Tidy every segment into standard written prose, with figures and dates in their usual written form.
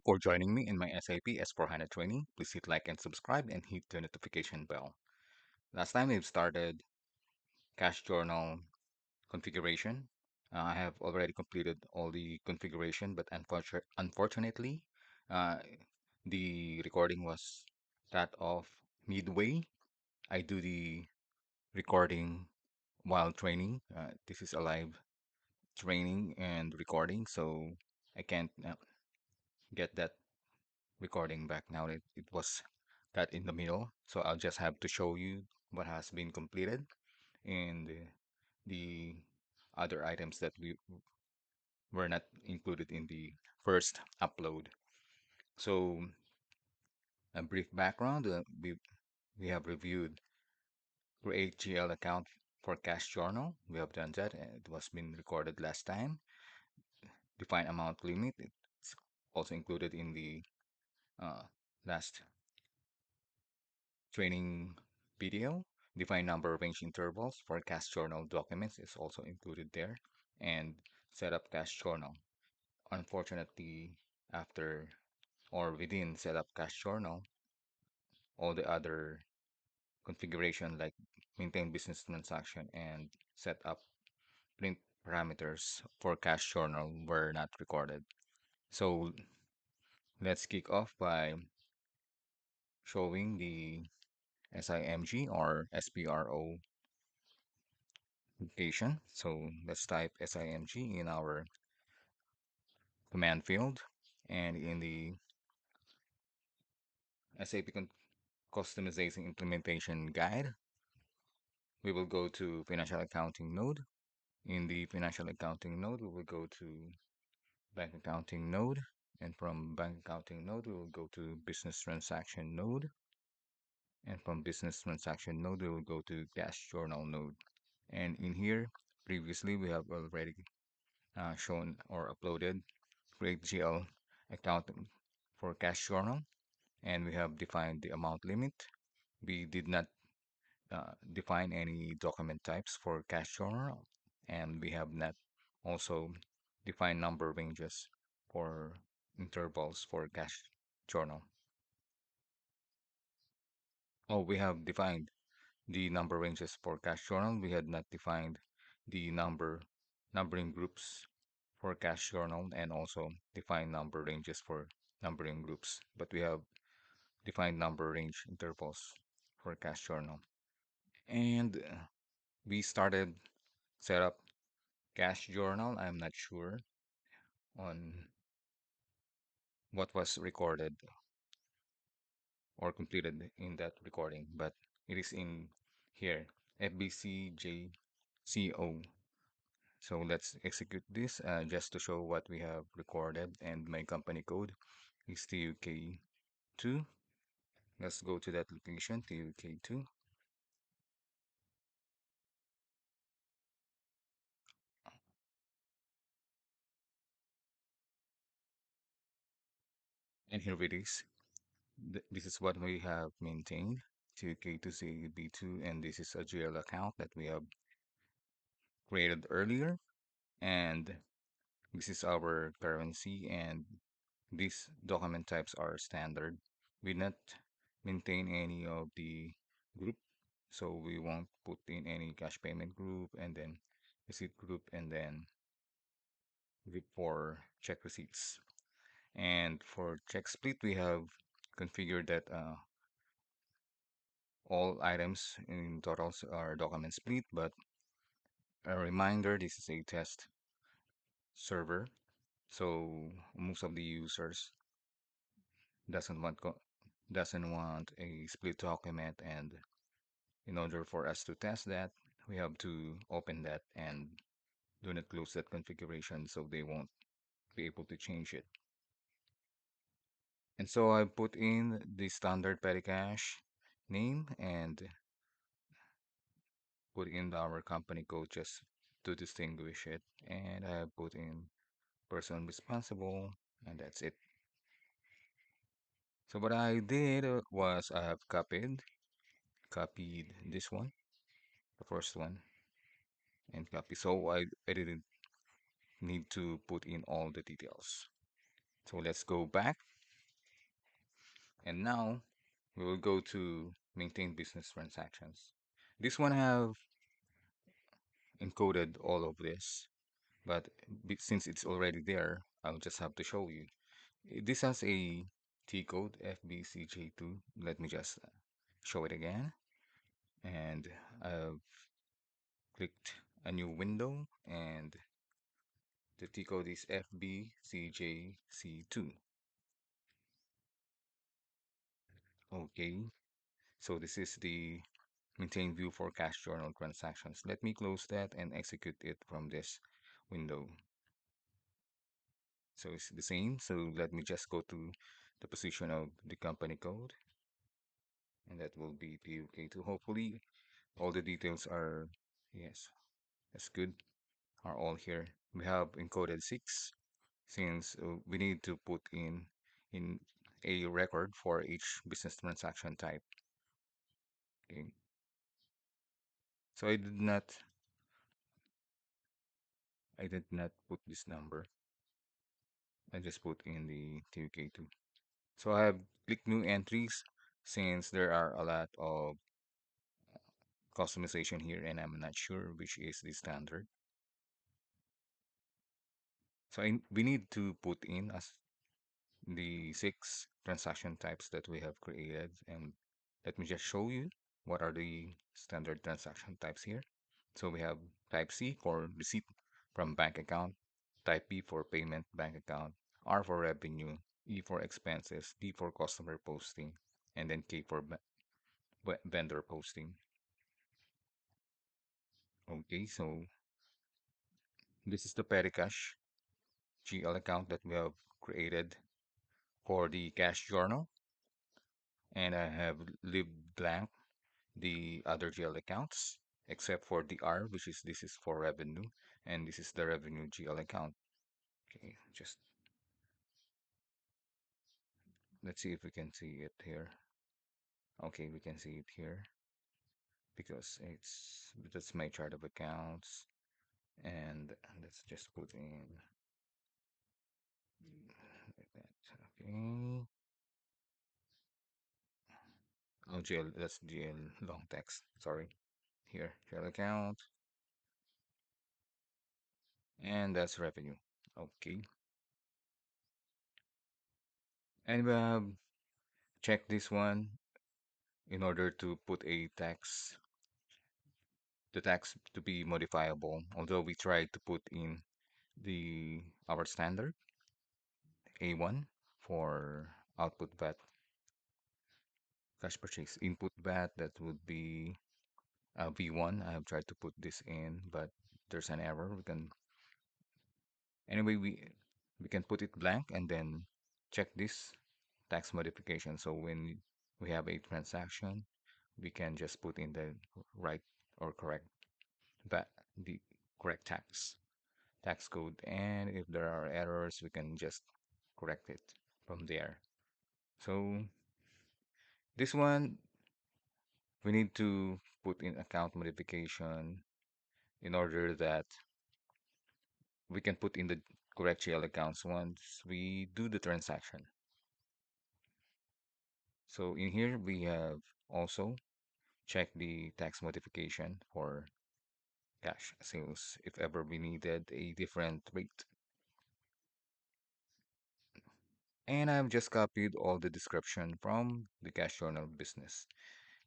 for joining me in my SAP S/4HANA training. Please hit like and subscribe and hit the notification bell. Last time we've started cache journal configuration. I have already completed all the configuration, but unfortunately, uh, the recording was cut off midway. I do the recording while training. This is a live training and recording, so I can't get that recording back now. It was cut in the middle, so I'll just have to show you what has been completed and the other items that we were not included in the first upload. So a brief background, we have reviewed create GL account for cash journal. We have done that. It was been recorded last time. Define amount limit. It's also included in the uh, last training video. Define number range intervals for cache journal documents is also included there. And set up cache journal. Unfortunately, after or within setup cache journal, all the other configuration like maintain business transaction and set up print parameters for cache journal were not recorded. So let's kick off by showing the SIMG or SPRO location. So let's type SIMG in our command field and in the SAP customization implementation guide, we will go to financial accounting node. In the financial accounting node, we will go to bank accounting node. And from bank accounting node, we will go to business transaction node. And from business transaction node, we will go to cash journal node. And in here, previously, we have already shown or uploaded create GL account for cash journal. And we have defined the amount limit. We did not define any document types for cache journal, and we have not also defined number ranges for intervals for cache journal. Oh, we have defined the number ranges for cache journal. We had not defined the numbering groups for cache journal and also defined number ranges for numbering groups, but we have defined number range intervals for cache journal. And we started set up cache journal. I'm not sure on what was recorded or completed in that recording, but it is in here, FBCJCO. So let's execute this just to show what we have recorded, and my company code is TUK2. Let's go to that location, TUK2. And here it is. This is what we have maintained, TUK2CB2, and this is a GL account that we have created earlier. And this is our currency, and these document types are standard. We not maintain any of the group, so we won't put in any cash payment group and then receipt group and then group for check receipts. And for check split, we have configured that all items in totals are document split, but a reminder, this is a test server, so most of the users doesn't want doesn't want a split document, and in order for us to test that, we have to open that and do not close that configuration so they won't be able to change it. And so I put in the standard petty cache name and put in our company code just to distinguish it, and I put in person responsible, and that's it. So what I did was I have copied this one, the first one, and copy. So I didn't need to put in all the details. So let's go back. And now we will go to maintain business transactions. This one have encoded all of this, but since it's already there, I'll just have to show you. This has a T code FBCJ2. Let me just show it again. And I've clicked a new window, and the T code is FBCJC2. Okay, so this is the maintain view for cash journal transactions. Let me close that and execute it from this window. So it's the same. So let me just go to the position of the company code, and that will be PUK2. Hopefully, all the details are, yes, that's good, are all here. We have encoded 6 since we need to put in a record for each business transaction type. Okay. So I did not put this number. I just put in the TUK2. So I have clicked new entries since there are a lot of customization here and I'm not sure which is the standard. So we need to put in as the 6 transaction types that we have created, and let me just show you what are the standard transaction types here. So we have type C for receipt from bank account, type B for payment bank account, R for revenue, E for expenses, D for customer posting, and then K for vendor posting. Okay, so this is the petty cash GL account that we have created for the cash journal, and I have leave blank the other GL accounts except for the R, which is this is for revenue, and this is the revenue GL account. Okay, just let's see if we can see it here. Okay, we can see it here because that's my chart of accounts, and let's just put in like that. Okay. Oh, GL, that's GL long text. Sorry. Here, GL account, and that's revenue. Okay. And we have check this one in order to put the tax to be modifiable. Although we tried to put in the our standard A1 for output VAT, cash purchase input VAT, that would be V1. I have tried to put this in, but there's an error. Anyway, we can put it blank and then check this tax modification. So when we have a transaction, we can just put in the right or correct VAT, the correct tax code, and if there are errors, we can just correct it from there. So this one, we need to put in account modification in order that we can put in the correct GL accounts once we do the transaction. So in here, we have also checked the tax modification for cash sales if ever we needed a different rate. And I've just copied all the description from the cash journal business.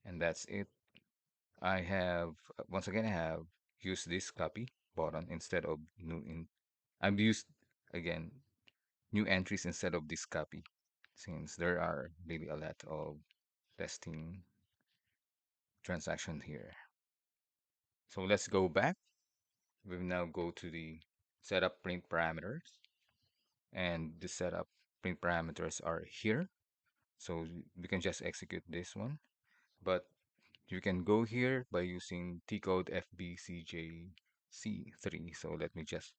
And that's it. I have, once again, I have used this copy button instead of I've used, again, new entries instead of this copy, since there are really a lot of testing transactions here. So let's go back. We will now go to the setup print parameters, and the setup print parameters are here. So we can just execute this one, but you can go here by using T-code FBCJC3. So let me just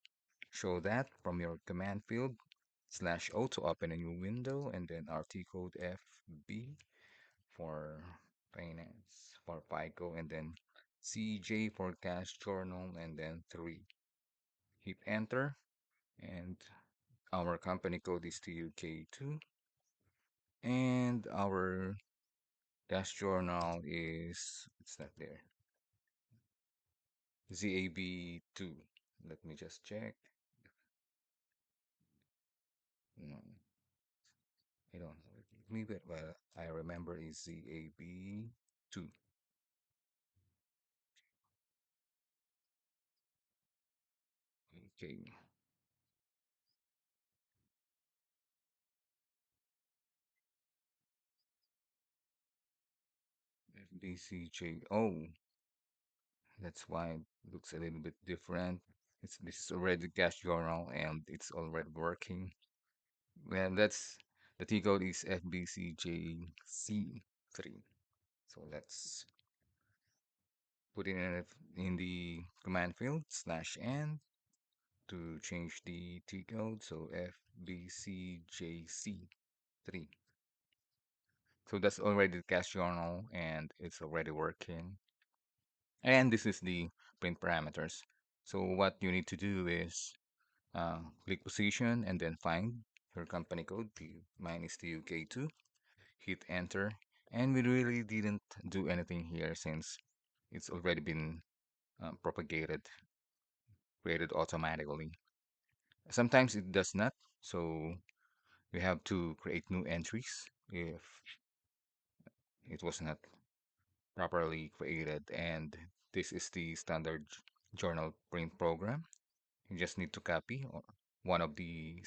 show that from your command field /O to open a new window, and then our T-code FB for finance, for FICO, and then CJ for cash journal, and then 3. Hit enter, and our company code is TUK2, And our cash journal is, it's not there. ZAB2. Let me just check. No, I don't know. Maybe what I remember is ZAB2. Okay. FBCJ. Oh, that's why it looks a little bit different. This is already cash journal and it's already working. Well, that's the T code is FBCJC3. So let's put it in the command field /n to change the T code. So FBCJC3. So that's already the cache journal and it's already working. And this is the print parameters. So what you need to do is click position and then find your company code. Mine is the UK2. Hit enter. And we really didn't do anything here since it's already been propagated, created automatically. Sometimes it does not. So we have to create new entries if it was not properly created. And this is the standard journal print program. You just need to copy one of the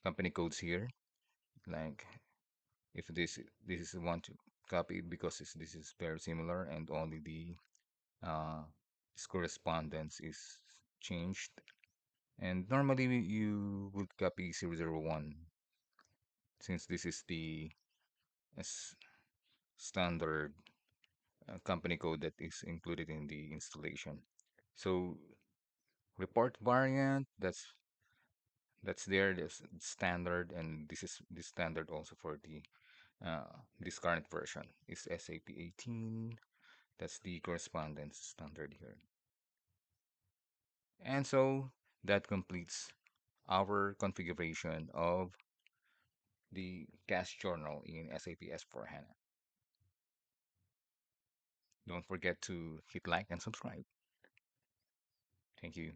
company codes here. Like if this is one to copy because this is very similar and only the uh, its correspondence is changed. And normally you would copy 001 since this is the s- standard company code that is included in the installation. So report variant, that's there, that's standard, and this is the standard also for the this current version is SAP 18. That's the correspondence standard here. And so that completes our configuration of the cache journal in SAP S/4HANA. Don't forget to hit like and subscribe. Thank you.